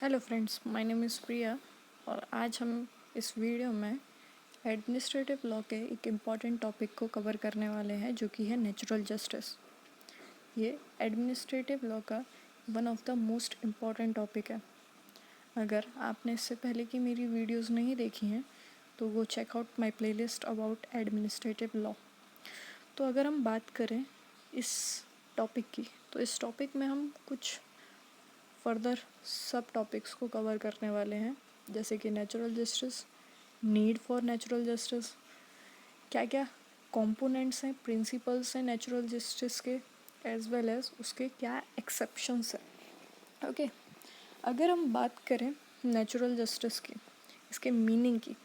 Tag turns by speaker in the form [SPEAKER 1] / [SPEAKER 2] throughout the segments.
[SPEAKER 1] Hello friends, my name is Priya और आज हम इस वीडियो में एडमिनिस्ट्रेटिव लॉ के एक इम्पॉर्टेंट टॉपिक को कवर करने वाले हैं जो कि है नेचुरल जस्टिस। ये एडमिनिस्ट्रेटिव लॉ का one of the most important topic है। अगर आपने इससे पहले की मेरी वीडियोस नहीं देखी हैं तो वो check out my playlist about administrative law. तो अगर हम बात करें इस टॉपिक की, तो इस टॉपिक में हम कुछ फर्दर सब टॉपिक्स को कवर करने वाले हैं, जैसे कि natural justice, need for natural justice, क्या क्या कंपोनेंट्स हैं, प्रिंसिपल्स हैं नेचुरल जस्टिस के, एज वेल एज उसके क्या एक्सेप्शंस हैं। ओके, अगर हम बात करें नेचुरल जस्टिस की, इसके मीनिंग की,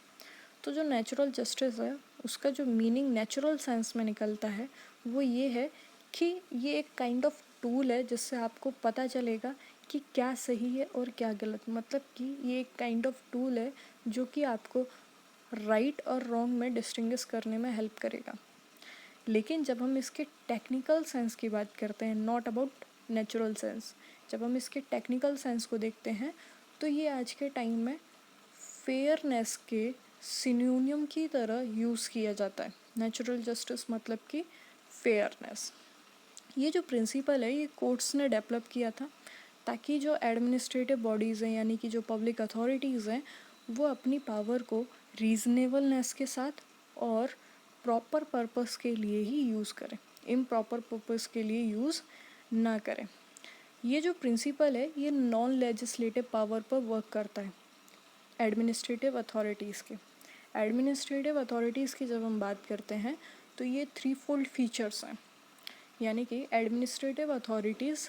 [SPEAKER 1] तो जो नेचुरल जस्टिस है उसका जो मीनिंग नेचुरल सेंस में निकलता है वो ये है कि ये एक काइंड ऑफ टूल है जिससे आपको पता चलेगा कि क्या सही है और क्या गलत। मतलब कि ये एक काइंड ऑफ टूल है जो कि आपको राइट और रॉन्ग में डिस्टिंग्विश करने में हेल्प करेगा। लेकिन जब हम इसके टेक्निकल सेंस की बात करते हैं, नॉट अबाउट नेचुरल सेंस, जब हम इसके टेक्निकल सेंस को देखते हैं तो ये आज के टाइम में फेयरनेस के सिनोनियम की तरह यूज़ किया जाता है। नेचुरल जस्टिस मतलब कि फेयरनेस। ये जो प्रिंसिपल है ये कोर्ट्स ने डेवलप किया था ताकि जो एडमिनिस्ट्रेटिव बॉडीज़ हैं, यानी कि जो पब्लिक अथॉरिटीज़ हैं, वो अपनी पावर को रीज़नेबलनेस के साथ और प्रॉपर पर्पस के लिए ही यूज़ करें, इम्प्रॉपर पर्पस के लिए यूज़ ना करें। ये जो प्रिंसिपल है ये नॉन लेजिस्लेटिव पावर पर वर्क करता है एडमिनिस्ट्रेटिव अथॉरिटीज़ के। एडमिनिस्ट्रेटिव अथॉरिटीज़ की जब हम बात करते हैं तो ये थ्री फोल्ड फीचर्स हैं, यानी कि एडमिनिस्ट्रेटिव अथॉरिटीज़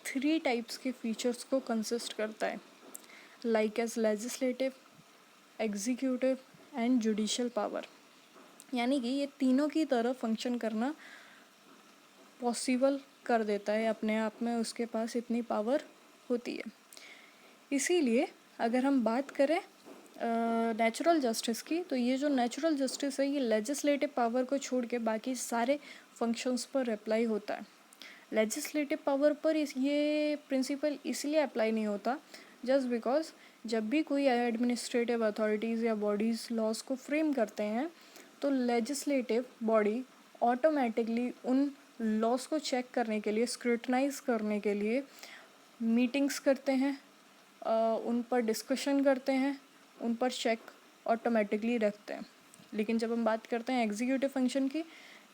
[SPEAKER 1] थ्री टाइप्स के फीचर्स को कंसिस्ट करता है, like as legislative, executive and judicial power. यानी कि ये तीनों की तरह फंक्शन करना पॉसिबल कर देता है, अपने आप में उसके पास इतनी पावर होती है। इसीलिए अगर हम बात करें नेचुरल जस्टिस की, तो ये जो नेचुरल जस्टिस है ये लेजिस्लेटिव पावर को छोड़ के बाकी सारे फंक्शंस पर अप्लाई होता है। लेजिस्लेटिव पावर पर ये प्रिंसिपल इसलिए अप्लाई नहीं होता जस्ट बिकॉज जब भी कोई एडमिनिस्ट्रेटिव अथॉरिटीज़ या बॉडीज़ लॉज को फ्रेम करते हैं तो लेजिस्लेटिव बॉडी ऑटोमेटिकली उन लॉज को चेक करने के लिए, स्क्रूटनाइज करने के लिए मीटिंग्स करते हैं, उन पर डिस्कशन करते हैं, उन पर चेक ऑटोमेटिकली रखते हैं। लेकिन जब हम बात करते हैं एग्जीक्यूटिव फंक्शन की,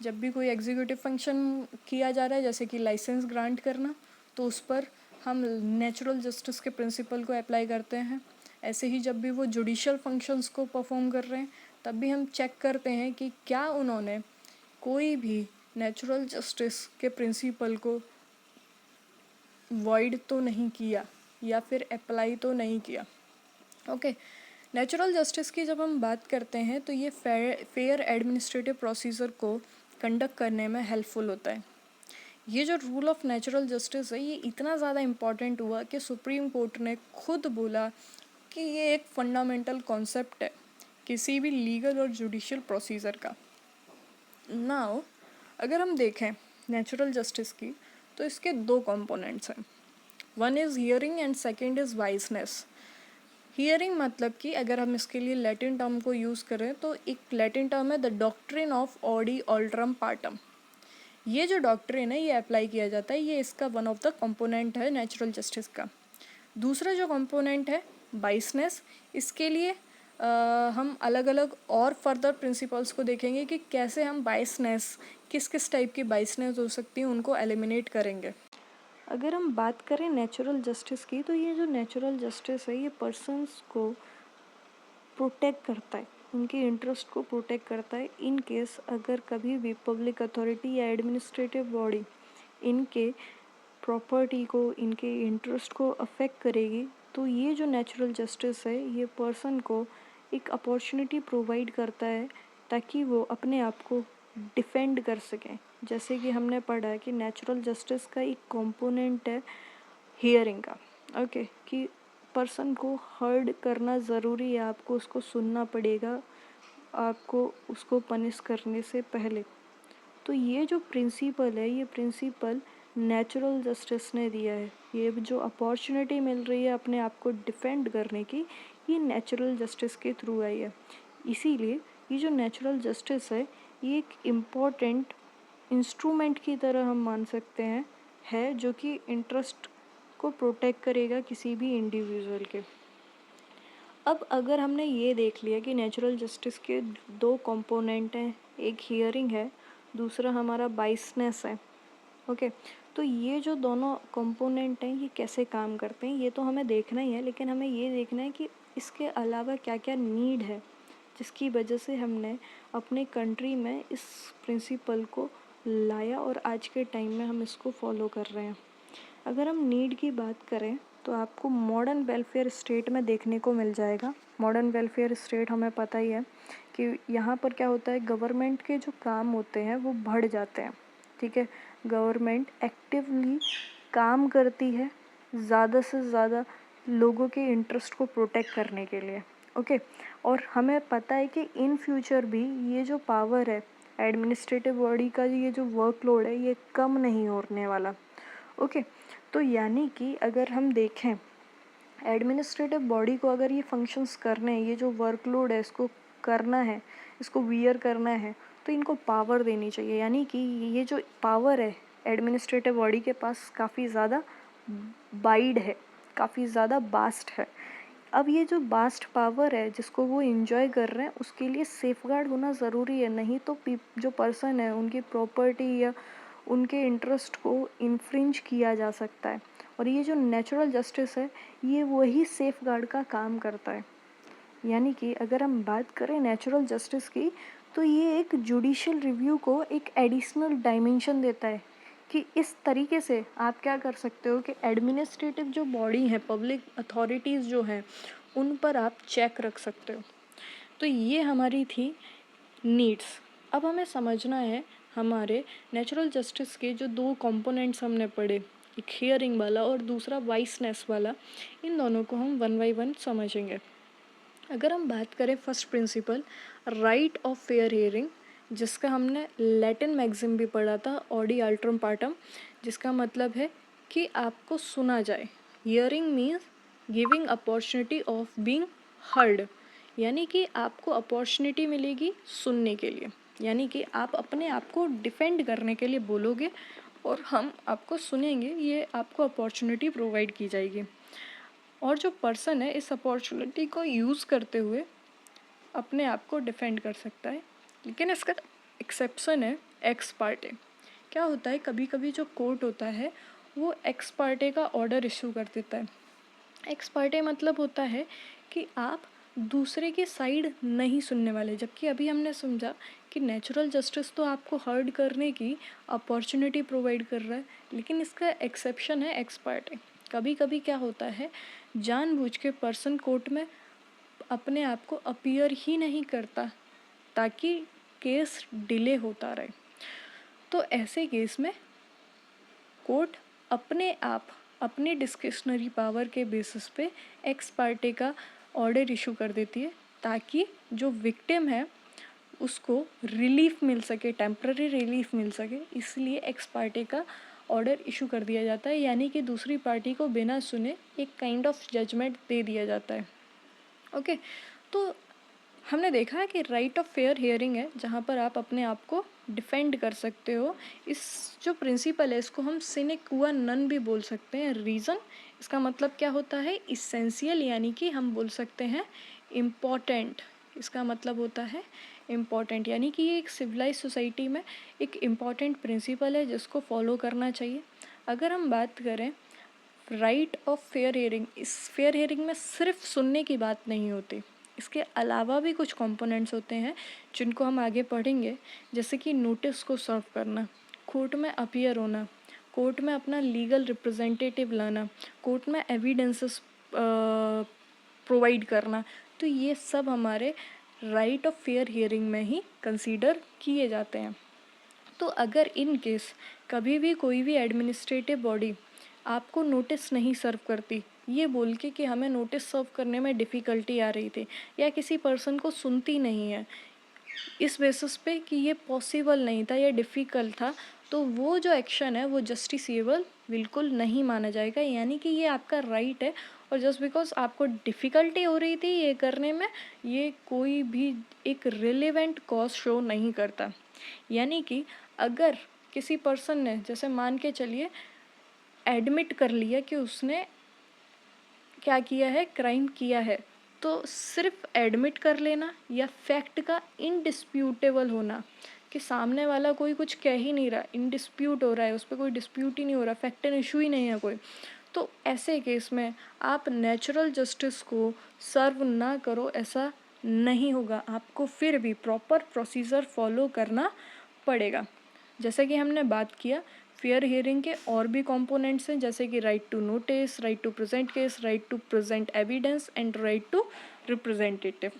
[SPEAKER 1] जब भी कोई एग्जीक्यूटिव फंक्शन किया जा रहा है जैसे कि लाइसेंस ग्रांट करना, तो उस पर हम नेचुरल जस्टिस के प्रिंसिपल को अप्लाई करते हैं। ऐसे ही जब भी वो जुडिशियल फंक्शंस को परफॉर्म कर रहे हैं तब भी हम चेक करते हैं कि क्या उन्होंने कोई भी नेचुरल जस्टिस के प्रिंसिपल को वॉइड तो नहीं किया या फिर अप्लाई तो नहीं किया। ओके, नेचुरल जस्टिस की जब हम बात करते हैं तो ये फेयर एडमिनिस्ट्रेटिव प्रोसीजर को कंडक्ट करने में हेल्पफुल होता है। ये जो रूल ऑफ नेचुरल जस्टिस है ये इतना ज़्यादा इम्पॉर्टेंट हुआ कि सुप्रीम कोर्ट ने खुद बोला कि ये एक फंडामेंटल कॉन्सेप्ट है किसी भी लीगल और जुडिशियल प्रोसीजर का। नाउ अगर हम देखें नेचुरल जस्टिस की तो इसके दो कंपोनेंट्स हैं, one is hearing and second is voiceness. Hearing मतलब कि अगर हम इसके लिए लैटिन टर्म को यूज़ करें तो एक लैटिन टर्म है the doctrine of audi alteram partem. ये जो डॉक्ट्रिन है ये अप्लाई किया जाता है, ये इसका वन ऑफ द कंपोनेंट है नेचुरल जस्टिस का। दूसरा जो कंपोनेंट है बाइसनेस, इसके लिए हम अलग अलग और फर्दर प्रिंसिपल्स को देखेंगे कि कैसे हम बाइसनेस, किस किस टाइप की बाइसनेस हो सकती है, उनको एलिमिनेट करेंगे। अगर हम बात करें नेचुरल जस्टिस की, तो ये जो नेचुरल जस्टिस है ये पर्सन्स को प्रोटेक्ट करता है, उनके इंटरेस्ट को प्रोटेक्ट करता है इन केस अगर कभी भी पब्लिक अथॉरिटी या एडमिनिस्ट्रेटिव बॉडी इनके प्रॉपर्टी को, इनके इंटरेस्ट को अफेक्ट करेगी, तो ये जो नेचुरल जस्टिस है ये पर्सन को एक अपॉर्चुनिटी प्रोवाइड करता है ताकि वो अपने आप को डिफेंड कर सकें। जैसे कि हमने पढ़ा है कि नेचुरल जस्टिस का एक कंपोनेंट है हियरिंग का, ओके, कि पर्सन को हर्ड करना ज़रूरी है, आपको उसको सुनना पड़ेगा, आपको उसको पनिश करने से पहले। तो ये जो प्रिंसिपल है ये प्रिंसिपल नेचुरल जस्टिस ने दिया है। ये जो अपॉर्चुनिटी मिल रही है अपने आप को डिफेंड करने की, ये नेचुरल जस्टिस के थ्रू आई है। इसीलिए ये जो नेचुरल जस्टिस है ये एक इम्पॉर्टेंट इंस्ट्रूमेंट की तरह हम मान सकते हैं, है जो कि इंटरेस्ट को प्रोटेक्ट करेगा किसी भी इंडिविजुअल के। अब अगर हमने ये देख लिया कि नेचुरल जस्टिस के दो कंपोनेंट हैं, एक हियरिंग है, दूसरा हमारा बाइसनेस है। ओके, तो ये जो दोनों कंपोनेंट हैं ये कैसे काम करते हैं ये तो हमें देखना ही है, लेकिन हमें ये देखना है कि इसके अलावा क्या क्या नीड है जिसकी वजह से हमने अपने कंट्री में इस प्रिंसिपल को लाया और आज के टाइम में हम इसको फॉलो कर रहे हैं। अगर हम नीड की बात करें तो आपको मॉडर्न वेलफेयर स्टेट में देखने को मिल जाएगा। मॉडर्न वेलफेयर स्टेट हमें पता ही है कि यहाँ पर क्या होता है, गवर्नमेंट के जो काम होते हैं वो बढ़ जाते हैं। ठीक है, गवर्नमेंट एक्टिवली काम करती है ज़्यादा से ज़्यादा लोगों के इंटरेस्ट को प्रोटेक्ट करने के लिए। ओके, और हमें पता है कि इन फ्यूचर भी ये जो पावर है एडमिनिस्ट्रेटिव बॉडी का, ये जो वर्कलोड है ये कम नहीं होने वाला। ओके, तो यानी कि अगर हम देखें एडमिनिस्ट्रेटिव बॉडी को अगर ये फंक्शंस करने हैं, ये जो वर्कलोड है इसको करना है, इसको वियर करना है, तो इनको पावर देनी चाहिए। यानी कि ये जो पावर है एडमिनिस्ट्रेटिव बॉडी के पास काफ़ी ज़्यादा वाइड है, काफ़ी ज़्यादा वास्ट है। अब ये जो वास्ट पावर है जिसको वो इंजॉय कर रहे हैं उसके लिए सेफगार्ड होना ज़रूरी है, नहीं तो जो पर्सन है उनकी प्रॉपर्टी या उनके इंटरेस्ट को इन्फ्रिंज किया जा सकता है। और ये जो नेचुरल जस्टिस है ये वही सेफगार्ड का काम करता है। यानी कि अगर हम बात करें नेचुरल जस्टिस की तो ये एक जुडिशियल रिव्यू को एक एडिशनल डायमेंशन देता है कि इस तरीके से आप क्या कर सकते हो कि एडमिनिस्ट्रेटिव जो बॉडी है, पब्लिक अथॉरिटीज़ जो हैं उन पर आप चेक रख सकते हो। तो ये हमारी थी नीड्स। अब हमें समझना है हमारे नेचुरल जस्टिस के जो दो कंपोनेंट्स हमने पढ़े, एक हियरिंग वाला और दूसरा वाइसनेस वाला, इन दोनों को हम वन बाई वन समझेंगे। अगर हम बात करें first principle right of fair hearing, जिसका हमने लैटिन मैक्सिम भी पढ़ा था, ऑडी अल्ट्रम पार्टम, जिसका मतलब है कि आपको सुना जाए। Hearing means giving opportunity of being heard, यानी कि आपको अपॉर्चुनिटी मिलेगी सुनने के लिए, यानी कि आप अपने आप को डिफेंड करने के लिए बोलोगे और हम आपको सुनेंगे, ये आपको अपॉर्चुनिटी प्रोवाइड की जाएगी। और जो पर्सन है इस अपॉर्चुनिटी को यूज़ करते हुए अपने आप को डिफेंड कर सकता है। लेकिन इसका एक्सेप्शन है एक्स पार्टे। क्या होता है, कभी कभी जो कोर्ट होता है वो एक्स पार्टे का ऑर्डर इशू कर देता है। एक्स पार्टे मतलब होता है कि आप दूसरे की साइड नहीं सुनने वाले, जबकि अभी हमने समझा कि नेचुरल जस्टिस तो आपको हर्ड करने की अपॉर्चुनिटी प्रोवाइड कर रहा है, लेकिन इसका एक्सेप्शन है एक्स पार्टे। कभी कभी क्या होता है, जानबूझ के पर्सन कोर्ट में अपने आप को अपीयर ही नहीं करता ताकि केस डिले होता रहे। तो ऐसे केस में कोर्ट अपने आप अपने डिस्क्रिशनरी पावर के बेसिस पे एक्स पार्टे का ऑर्डर इशू कर देती है ताकि जो विक्टिम है उसको रिलीफ मिल सके, टेम्पररी रिलीफ मिल सके। इसलिए एक्स पार्टे का ऑर्डर इशू कर दिया जाता है, यानी कि दूसरी पार्टी को बिना सुने एक काइंड ऑफ जजमेंट दे दिया जाता है। ओके, तो हमने देखा है कि राइट ऑफ फेयर हियरिंग है जहाँ पर आप अपने आप को डिफेंड कर सकते हो। इस जो प्रिंसिपल है इसको हम सिने क्वा नन भी बोल सकते हैं। रीज़न, इसका मतलब क्या होता है, इसेंशियल, यानी कि हम बोल सकते हैं इम्पॉर्टेंट। इसका मतलब होता है इम्पॉर्टेंट, यानी कि ये एक सिविलाइज सोसाइटी में एक इम्पॉर्टेंट प्रिंसिपल है जिसको फॉलो करना चाहिए। अगर हम बात करें राइट ऑफ फेयर हियरिंग, इस फेयर हियरिंग में सिर्फ सुनने की बात नहीं होती, इसके अलावा भी कुछ कंपोनेंट्स होते हैं जिनको हम आगे पढ़ेंगे, जैसे कि नोटिस को सर्व करना, कोर्ट में अपीयर होना, कोर्ट में अपना लीगल रिप्रेजेंटेटिव लाना, कोर्ट में एविडेंसेस प्रोवाइड करना। तो ये सब हमारे राइट ऑफ फेयर हियरिंग में ही कंसीडर किए जाते हैं। तो अगर इन केस कभी भी कोई भी एडमिनिस्ट्रेटिव बॉडी आपको नोटिस नहीं सर्व करती, ये बोल के कि हमें नोटिस सर्व करने में डिफ़िकल्टी आ रही थी, या किसी पर्सन को सुनती नहीं है इस बेसिस पे कि ये पॉसिबल नहीं था या डिफ़िकल्ट था, तो वो जो एक्शन है वो जस्टिसेबल बिल्कुल नहीं माना जाएगा, यानी कि ये आपका राइट है। और जस्ट बिकॉज आपको डिफ़िकल्टी हो रही थी ये करने में, ये कोई भी एक रिलेवेंट कॉज शो नहीं करता। यानी कि अगर किसी पर्सन ने, जैसे मान के चलिए, एडमिट कर लिया कि उसने क्या किया है, क्राइम किया है, तो सिर्फ एडमिट कर लेना या फैक्ट का इनडिस्प्यूटेबल होना कि सामने वाला कोई कुछ कह ही नहीं रहा, इनडिस्प्यूट हो रहा है, उस पर कोई डिस्प्यूट ही नहीं हो रहा, फैक्ट एंड इशू ही नहीं है कोई, तो ऐसे केस में आप नेचुरल जस्टिस को सर्व ना करो, ऐसा नहीं होगा। आपको फिर भी प्रॉपर प्रोसीजर फॉलो करना पड़ेगा। जैसे कि हमने बात किया, फेयर हियरिंग के और भी कंपोनेंट्स हैं, जैसे कि right to notice, right to present case, right to present evidence and right to representative.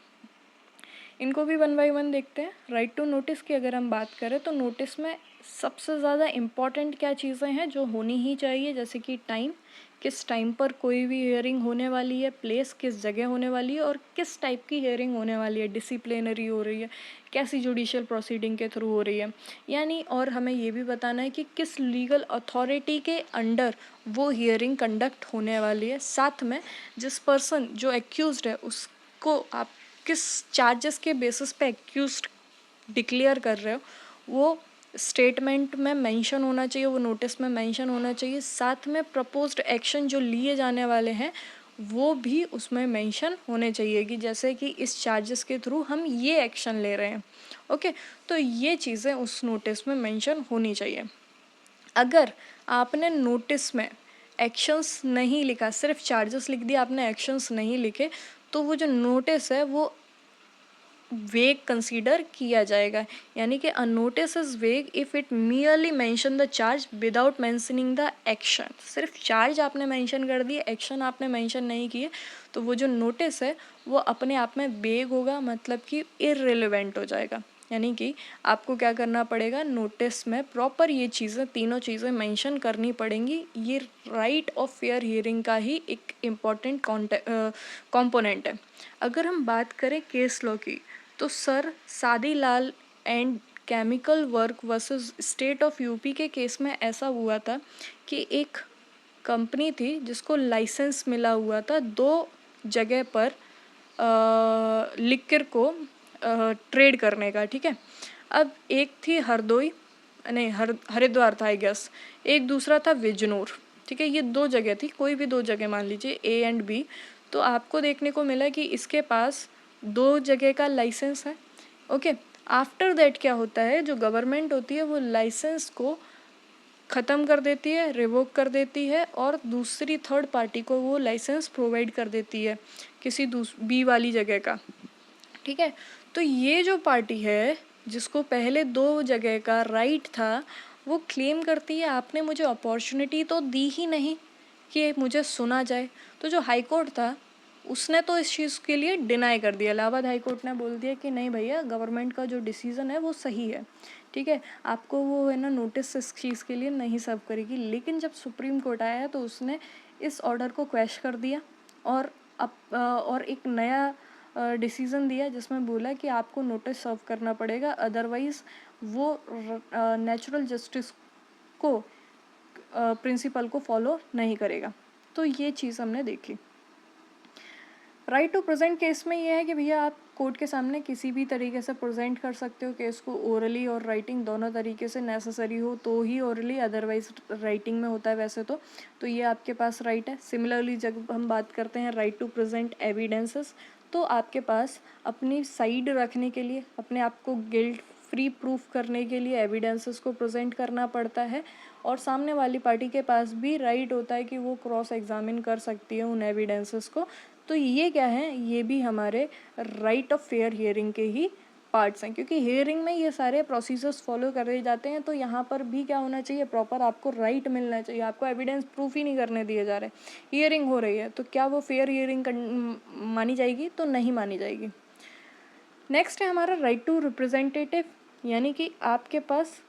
[SPEAKER 1] इनको भी वन बाय वन देखते हैं। राइट टू नोटिस की अगर हम बात करें तो नोटिस में सबसे ज़्यादा इम्पॉर्टेंट क्या चीज़ें हैं जो होनी ही चाहिए, जैसे कि टाइम, किस टाइम पर कोई भी हियरिंग होने वाली है, प्लेस किस जगह होने वाली है और किस टाइप की हियरिंग होने वाली है, डिसिप्लिनरी हो रही है, कैसी जुडिशियल प्रोसीडिंग के थ्रू हो रही है, यानी और हमें ये भी बताना है कि किस लीगल अथॉरिटी के अंडर वो हियरिंग कंडक्ट होने वाली है। साथ में जिस पर्सन जो एक्यूज्ड है उसको आप किस चार्जेस के बेसिस पे एक्यूज्ड डिक्लेयर कर रहे हो वो स्टेटमेंट में मेंशन होना चाहिए, वो नोटिस में मेंशन होना चाहिए। साथ में प्रपोज्ड एक्शन जो लिए जाने वाले हैं वो भी उसमें मेंशन होने चाहिए कि जैसे कि इस चार्जेस के थ्रू हम ये एक्शन ले रहे हैं। ओके, तो ये चीज़ें उस नोटिस में मेंशन होनी चाहिए। अगर आपने नोटिस में एक्शंस नहीं लिखा, सिर्फ चार्जेस लिख दिया, आपने एक्शंस नहीं लिखे, तो वो जो नोटिस है वो वेग कंसीडर किया जाएगा। यानी कि अ नोटिस इज वेग if it merely mention the charge without mentioning the action. सिर्फ चार्ज आपने मेंशन कर दिए, एक्शन आपने मेंशन नहीं किए, तो वो जो नोटिस है वो अपने आप में वेग होगा, मतलब कि इररिलेवेंट हो जाएगा। यानी कि आपको क्या करना पड़ेगा, नोटिस में प्रॉपर ये चीज़ें, तीनों चीज़ें मेंशन करनी पड़ेंगी। ये राइट ऑफ फेयर हियरिंग का ही एक इम्पॉर्टेंट कॉम्पोनेंट है। अगर हम बात करें केस लॉ की, तो sir Sadilal and chemical work versus state of UP के केस में ऐसा हुआ था कि एक कंपनी थी जिसको लाइसेंस मिला हुआ था 2 जगह पर लिक्कर को ट्रेड करने का, ठीक है। अब एक थी हरदोई, नहीं हरिद्वार था आई गेस, एक दूसरा था बिजनौर, ठीक है। ये 2 जगह थी, कोई भी 2 जगह मान लीजिए ए एंड बी। तो आपको देखने को मिला कि इसके पास 2 जगह का लाइसेंस है। ओके, आफ्टर दैट क्या होता है, जो गवर्नमेंट होती है वो लाइसेंस को ख़त्म कर देती है, रिवोक कर देती है और दूसरी थर्ड पार्टी को वो लाइसेंस प्रोवाइड कर देती है किसी बी वाली जगह का, ठीक है। तो ये जो पार्टी है जिसको पहले 2 जगह का राइट था, वो क्लेम करती है आपने मुझे अपॉर्चुनिटी तो दी ही नहीं कि मुझे सुना जाए। तो जो हाई कोर्ट था उसने तो इस चीज़ के लिए डिनाई कर दिया। इलाहाबाद हाई कोर्ट ने बोल दिया कि नहीं भैया, गवर्नमेंट का जो डिसीज़न है वो सही है, ठीक है, आपको वो है ना नोटिस इस चीज़ के लिए नहीं सर्व करेगी। लेकिन जब सुप्रीम कोर्ट आया तो उसने इस ऑर्डर को क्वैश कर दिया और एक नया डिसीज़न दिया जिसमें बोला कि आपको नोटिस सर्व करना पड़ेगा, अदरवाइज़ वो नेचुरल जस्टिस को प्रिंसिपल को फॉलो नहीं करेगा। तो ये चीज़ हमने देखी। राइट टू प्रेजेंट केस में ये है कि भैया आप कोर्ट के सामने किसी भी तरीके से प्रेजेंट कर सकते हो केस को, ओरली और राइटिंग दोनों तरीके से, नेसेसरी हो तो ही ओरली, अदरवाइज राइटिंग में होता है वैसे तो ये आपके पास राइट है। सिमिलरली जब हम बात करते हैं राइट टू प्रेजेंट एविडेंसेस, तो आपके पास अपनी साइड रखने के लिए, अपने आप को गिल्ट फ्री प्रूफ करने के लिए एविडेंसेस को प्रेजेंट करना पड़ता है और सामने वाली पार्टी के पास भी राइट होता है कि वो क्रॉस एग्जामिन कर सकती है उन एविडेंसेस को। तो ये क्या है, ये भी हमारे राइट ऑफ फेयर हियरिंग के ही पार्ट्स हैं, क्योंकि हियरिंग में ये सारे प्रोसीजर्स फॉलो करे जाते हैं। तो यहाँ पर भी क्या होना चाहिए, प्रॉपर आपको राइट मिलना चाहिए। आपको एविडेंस प्रूफ ही नहीं करने दिए जा रहे, हियरिंग हो रही है, तो क्या वो फेयर हियरिंग मानी जाएगी? तो नहीं मानी जाएगी। नेक्स्ट है हमारा राइट टू रिप्रेजेंटेटिव, यानी कि आपके पास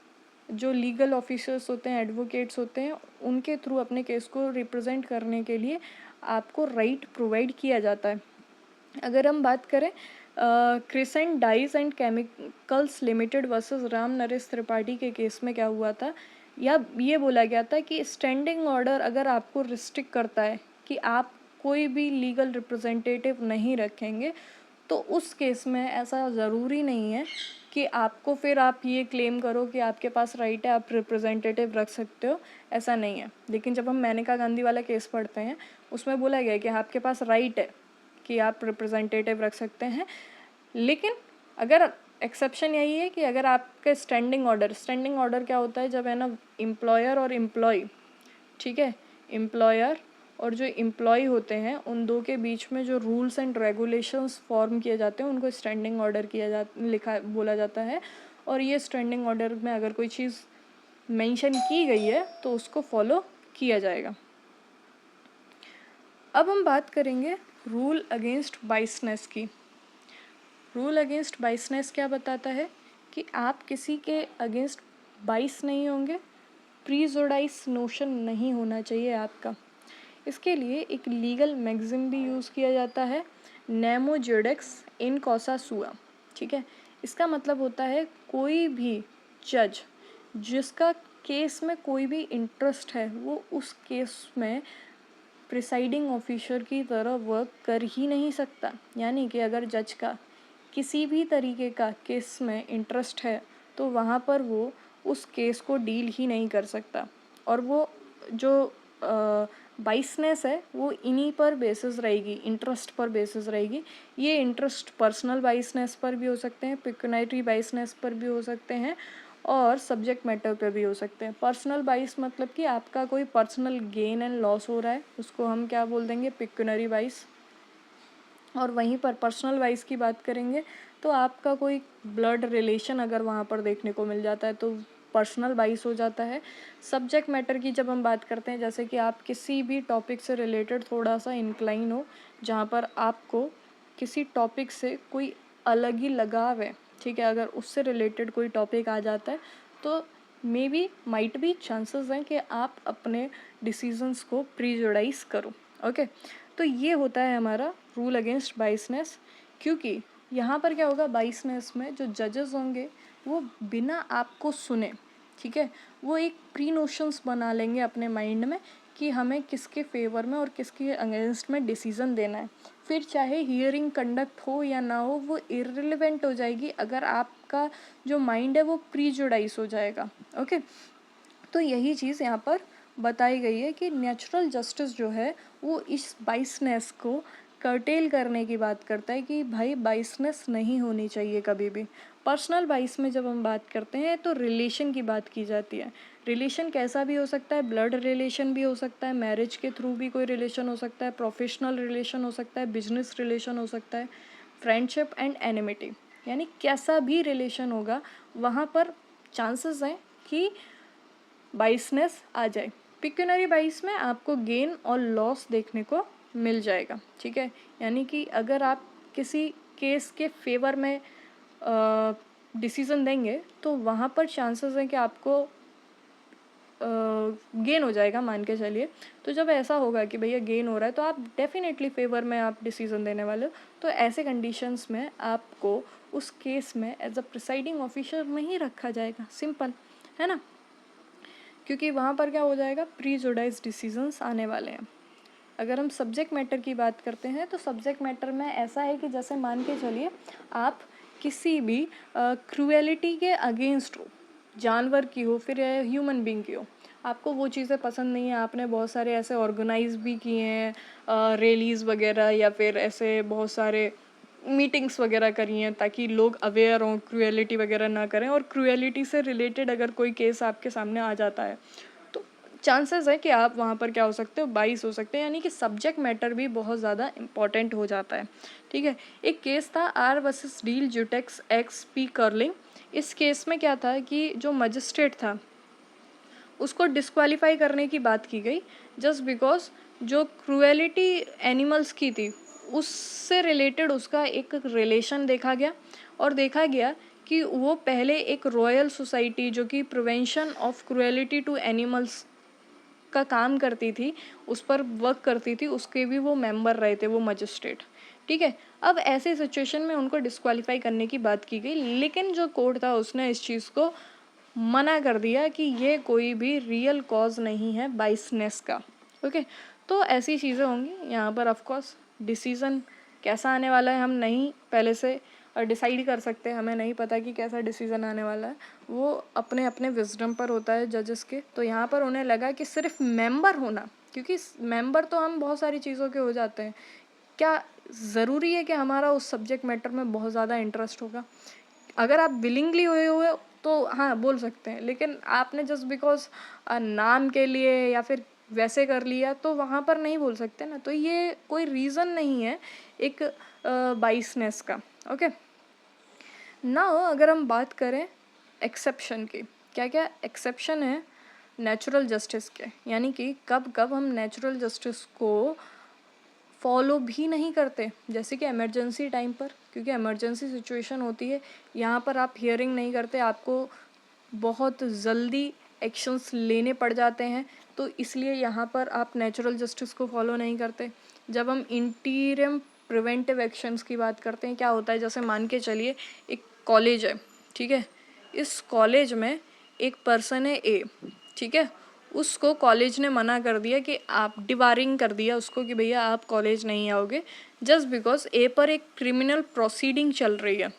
[SPEAKER 1] जो लीगल ऑफिसर्स होते हैं, एडवोकेट्स होते हैं, उनके थ्रू अपने केस को रिप्रेजेंट करने के लिए आपको राइट प्रोवाइड किया जाता है। अगर हम बात करें Crescent Dyes and Chemicals Limited versus Ram Naresh Tripathi के केस में क्या हुआ था, या ये बोला गया था कि स्टैंडिंग ऑर्डर अगर आपको रिस्ट्रिक्ट करता है कि आप कोई भी लीगल रिप्रेजेंटेटिव नहीं रखेंगे, तो उस केस में ऐसा ज़रूरी नहीं है कि आपको फिर आप ये क्लेम करो कि आपके पास राइट है, आप रिप्रेजेंटेटिव रख सकते हो, ऐसा नहीं है। लेकिन जब हम मेनका गांधी वाला केस पढ़ते हैं, उसमें बोला गया है कि आपके पास राइट है कि आप रिप्रेजेंटेटिव रख सकते हैं, लेकिन अगर एक्सेप्शन यही है कि अगर आपके स्टैंडिंग ऑर्डर क्या होता है, जब है ना एम्प्लॉयर और एम्प्लॉय, ठीक है, एम्प्लॉयर और जो एम्प्लॉय होते हैं उन दो के बीच में जो रूल्स एंड रेगुलेशंस फॉर्म किए जाते हैं उनको स्टैंडिंग ऑर्डर बोला जाता है। और ये स्टैंडिंग ऑर्डर में अगर कोई चीज़ मेंशन की गई है तो उसको फॉलो किया जाएगा। अब हम बात करेंगे रूल अगेंस्ट बाइसनेस की। रूल अगेंस्ट बाइसनेस क्या बताता है कि आप किसी के अगेंस्ट बाइस नहीं होंगे, प्रीजुडाइज नोशन नहीं होना चाहिए आपका। इसके लिए एक लीगल मैगजिम भी यूज़ किया जाता है, नेमो जुडिक्स इन कॉसा सुआ, ठीक है। इसका मतलब होता है कोई भी जज जिसका केस में कोई भी इंटरेस्ट है वो उस केस में प्रिसाइडिंग ऑफिसर की तरह वर्क कर ही नहीं सकता। यानी कि अगर जज का किसी भी तरीके का केस में इंटरेस्ट है तो वहाँ पर वो उस केस को डील ही नहीं कर सकता। और वो जो बाइसनेस है वो इन्हीं पर बेसिस रहेगी, इंटरेस्ट पर बेसिस रहेगी। ये इंटरेस्ट पर्सनल बाइसनेस पर भी हो सकते हैं, पिक्यूनिटरी बाइसनेस पर भी हो सकते हैं और सब्जेक्ट मैटर पे भी हो सकते हैं। पर्सनल बाइस मतलब कि आपका कोई पर्सनल गेन एंड लॉस हो रहा है, उसको हम क्या बोल देंगे, पिक्यूनरी बाइस। और वहीं पर पर्सनल वाइज की बात करेंगे तो आपका कोई ब्लड रिलेशन अगर वहाँ पर देखने को मिल जाता है तो पर्सनल वाइज हो जाता है। सब्जेक्ट मैटर की जब हम बात करते हैं, जैसे कि आप किसी भी टॉपिक से रिलेटेड थोड़ा सा इंक्लाइन हो, जहाँ पर आपको किसी टॉपिक से कोई अलग ही लगाव है, ठीक है, अगर उससे रिलेटेड कोई टॉपिक आ जाता है तो may be might be chances हैं कि आप अपने डिसीजंस को प्रीजुडाइज करो। ओके, तो ये होता है हमारा रूल अगेंस्ट बाइसनेस। क्योंकि यहाँ पर क्या होगा, बाइसनेस में जो जजेस होंगे वो बिना आपको सुने, ठीक है, वो एक प्री नोशंस बना लेंगे अपने माइंड में कि हमें किसके फेवर में और किसके अगेंस्ट में डिसीजन देना है। फिर चाहे हियरिंग कंडक्ट हो या ना हो वो इररिलेवेंट हो जाएगी अगर आपका जो माइंड है वो प्रीजुडाइज हो जाएगा। ओके, तो यही चीज़ यहाँ पर बताई गई है कि नेचुरल जस्टिस जो है वो इस बाइसनेस को कर्टेल करने की बात करता है कि भाई बाइसनेस नहीं होनी चाहिए कभी भी। पर्सनल बाइस में जब हम बात करते हैं तो रिलेशन की बात की जाती है। रिलेशन कैसा भी हो सकता है, ब्लड रिलेशन भी हो सकता है, मैरिज के थ्रू भी कोई रिलेशन हो सकता है, प्रोफेशनल रिलेशन हो सकता है, बिजनेस रिलेशन हो सकता है, फ्रेंडशिप एंड एनिमिटी, यानी कैसा भी रिलेशन होगा वहाँ पर चांसेस हैं कि बाइसनेस आ जाए। पिक्यूनरी बाइस में आपको गेन और लॉस देखने को मिल जाएगा, ठीक है। यानी कि अगर आप किसी केस के फेवर में डिसीज़न देंगे तो वहाँ पर चांसेस हैं कि आपको गेन हो जाएगा, मान के चलिए। तो जब ऐसा होगा कि भैया गेन हो रहा है तो आप डेफिनेटली फेवर में आप डिसीज़न देने वाले हो। तो ऐसे कंडीशंस में आपको उस केस में एज अ प्रिसाइडिंग ऑफिसर नहीं रखा जाएगा, सिंपल है ना, क्योंकि वहाँ पर क्या हो जाएगा, प्रीजुडाइज डिसीजंस आने वाले हैं। अगर हम सब्जेक्ट मैटर की बात करते हैं तो सब्जेक्ट मैटर में ऐसा है कि जैसे मान के चलिए आप किसी भी क्रूएलिटी के अगेंस्ट हो, जानवर की हो फिर ह्यूमन बीइंग की हो, आपको वो चीज़ें पसंद नहीं है, आपने बहुत सारे ऐसे ऑर्गेनाइज भी किए हैं, रैलीज़ वगैरह या फिर ऐसे बहुत सारे मीटिंग्स वगैरह करी हैं ताकि लोग अवेयर हों, क्रूएलिटी वगैरह ना करें। और क्रूएलिटी से रिलेटेड अगर कोई केस आपके सामने आ जाता है तो चांसेस है कि आप वहाँ पर क्या हो सकते हो, बाइस हो सकते हैं। यानी कि सब्जेक्ट मैटर भी बहुत ज़्यादा इंपॉर्टेंट हो जाता है, ठीक है। एक केस था आर वर्सेस डील जुटेक्स एक्स पी कर्लिंग। इस केस में क्या था कि जो मजिस्ट्रेट था उसको डिस्क्वालीफाई करने की बात की गई जस्ट बिकॉज जो क्रूएलिटी एनिमल्स की थी उससे रिलेटेड उसका एक रिलेशन देखा गया और देखा गया कि वो पहले एक रॉयल सोसाइटी जो कि prevention of cruelty to animals का काम करती थी, उस पर वर्क करती थी, उसके भी वो मेंबर रहे थे, वो मजिस्ट्रेट, ठीक है। अब ऐसे सिचुएशन में उनको डिस्क्वालीफाई करने की बात की गई, लेकिन जो कोर्ट था उसने इस चीज़ को मना कर दिया कि ये कोई भी रियल कॉज नहीं है बाइसनेस का, ओके। तो ऐसी चीज़ें होंगी यहाँ पर। ऑफ कोर्स डिसीज़न कैसा आने वाला है हम नहीं पहले से डिसाइड कर सकते, हमें नहीं पता कि कैसा डिसीज़न आने वाला है, वो अपने अपने विजडम पर होता है जजेस के। तो यहाँ पर उन्हें लगा कि सिर्फ मेंबर होना, क्योंकि मेंबर तो हम बहुत सारी चीज़ों के हो जाते हैं, क्या ज़रूरी है कि हमारा उस सब्जेक्ट मैटर में बहुत ज़्यादा इंटरेस्ट होगा? अगर आप विलिंगली हुए हुए तो हाँ बोल सकते हैं, लेकिन आपने जस्ट बिकॉज नाम के लिए या फिर वैसे कर लिया तो वहाँ पर नहीं बोल सकते ना। तो ये कोई रीज़न नहीं है एक बाइसनेस का, ओके। नाउ अगर हम बात करें एक्सेप्शन की, क्या क्या एक्सेप्शन है नेचुरल जस्टिस के, यानी कि कब कब हम नेचुरल जस्टिस को फॉलो भी नहीं करते, जैसे कि इमरजेंसी टाइम पर, क्योंकि इमरजेंसी सिचुएशन होती है, यहाँ पर आप हियरिंग नहीं करते, आपको बहुत जल्दी एक्शंस लेने पड़ जाते हैं, तो इसलिए यहाँ पर आप नेचुरल जस्टिस को फॉलो नहीं करते। जब हम इंटीरियम प्रिवेंटिव एक्शंस की बात करते हैं, क्या होता है, जैसे मान के चलिए एक कॉलेज है, ठीक है, इस कॉलेज में एक पर्सन है ए, ठीक है, उसको कॉलेज ने मना कर दिया कि आप डिबारिंग कर दिया उसको कि भैया आप कॉलेज नहीं आओगे, जस्ट बिकॉज ए पर एक क्रिमिनल प्रोसीडिंग चल रही है।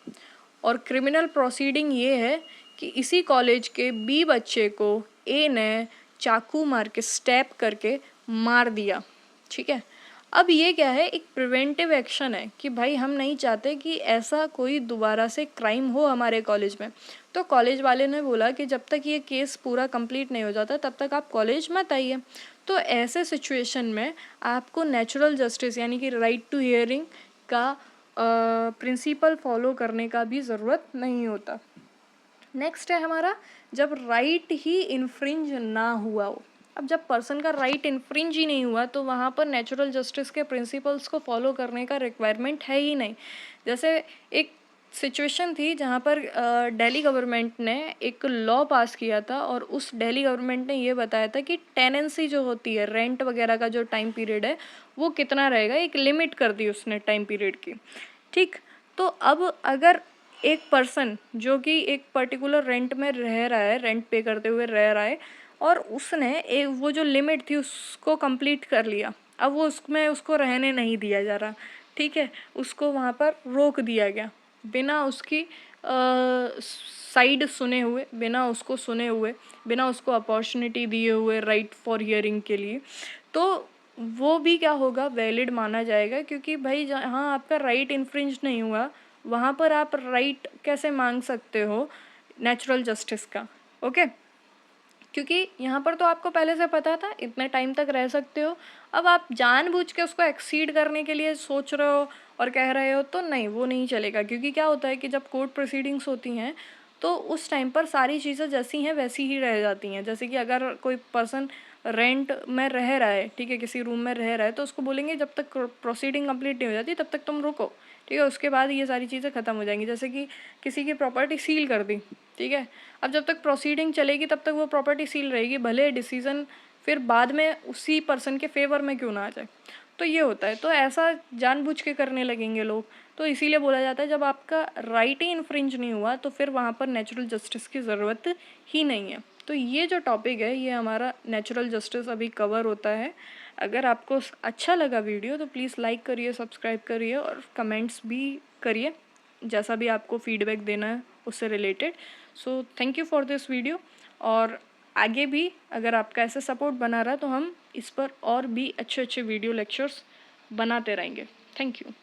[SPEAKER 1] और क्रिमिनल प्रोसीडिंग ये है कि इसी कॉलेज के बी बच्चे को ए ने चाकू मार के स्टैप करके मार दिया, ठीक है। अब ये क्या है, एक प्रिवेंटिव एक्शन है कि भाई हम नहीं चाहते कि ऐसा कोई दोबारा से क्राइम हो हमारे कॉलेज में। तो कॉलेज वाले ने बोला कि जब तक ये केस पूरा कंप्लीट नहीं हो जाता तब तक आप कॉलेज मत आइए। तो ऐसे सिचुएशन में आपको नेचुरल जस्टिस यानी कि राइट टू हियरिंग का प्रिंसिपल फॉलो करने का भी ज़रूरत नहीं होता। नेक्स्ट है हमारा, जब राइट ही इन्फ्रिंज ना हुआ हो। अब जब पर्सन का राइट इन्फ्रिंज ही नहीं हुआ तो वहाँ पर नेचुरल जस्टिस के प्रिंसिपल्स को फॉलो करने का रिक्वायरमेंट है ही नहीं। जैसे एक सिचुएशन थी जहाँ पर दिल्ली गवर्नमेंट ने एक लॉ पास किया था और उस दिल्ली गवर्नमेंट ने ये बताया था कि टेनेंसी जो होती है, रेंट वगैरह का जो टाइम पीरियड है वो कितना रहेगा, एक लिमिट कर दी उसने टाइम पीरियड की, ठीक। तो अब अगर एक पर्सन जो कि एक पर्टिकुलर रेंट में रह रहा है, रेंट पे करते हुए रह रहा है, और उसने वो जो लिमिट थी उसको कंप्लीट कर लिया, अब वो उसमें उसको रहने नहीं दिया जा रहा, ठीक है, उसको वहाँ पर रोक दिया गया बिना उसकी साइड सुने हुए, बिना उसको सुने हुए, बिना उसको अपॉर्चुनिटी दिए हुए राइट फॉर हियरिंग के लिए। तो वो भी क्या होगा, वैलिड माना जाएगा, क्योंकि भाई जहाँ आपका राइट इन्फ्रिंज नहीं हुआ वहाँ पर आप राइट कैसे मांग सकते हो नेचुरल जस्टिस का, ओके। क्योंकि यहाँ पर तो आपको पहले से पता था इतने टाइम तक रह सकते हो, अब आप जानबूझ के उसको एक्सीड करने के लिए सोच रहे हो और कह रहे हो, तो नहीं, वो नहीं चलेगा। क्योंकि क्या होता है कि जब कोर्ट प्रोसीडिंग्स होती हैं तो उस टाइम पर सारी चीज़ें जैसी हैं वैसी ही रह जाती हैं। जैसे कि अगर कोई पर्सन रेंट में रह रहा है, ठीक है, किसी रूम में रह रहा है, तो उसको बोलेंगे जब तक प्रोसीडिंग कंप्लीट नहीं हो जाती तब तक तुम रुको, ठीक है, उसके बाद ये सारी चीज़ें ख़त्म हो जाएंगी। जैसे कि किसी की प्रॉपर्टी सील कर दी, ठीक है, अब जब तक प्रोसीडिंग चलेगी तब तक वो प्रॉपर्टी सील रहेगी, भले डिसीज़न फिर बाद में उसी पर्सन के फेवर में क्यों ना आ जाए। तो ये होता है, तो ऐसा जानबूझ के करने लगेंगे लोग। तो इसीलिए बोला जाता है जब आपका राइट ही इन्फ्रिंज नहीं हुआ तो फिर वहाँ पर नेचुरल जस्टिस की ज़रूरत ही नहीं है। तो ये जो टॉपिक है ये हमारा नेचुरल जस्टिस अभी कवर होता है। अगर आपको अच्छा लगा वीडियो तो प्लीज़ लाइक करिए, सब्सक्राइब करिए और कमेंट्स भी करिए, जैसा भी आपको फीडबैक देना है उससे related. So thank you for this video. और आगे भी अगर आपका ऐसे सपोर्ट बना रहा तो हम इस पर और भी अच्छे अच्छे वीडियो लेक्चर्स बनाते रहेंगे। Thank you.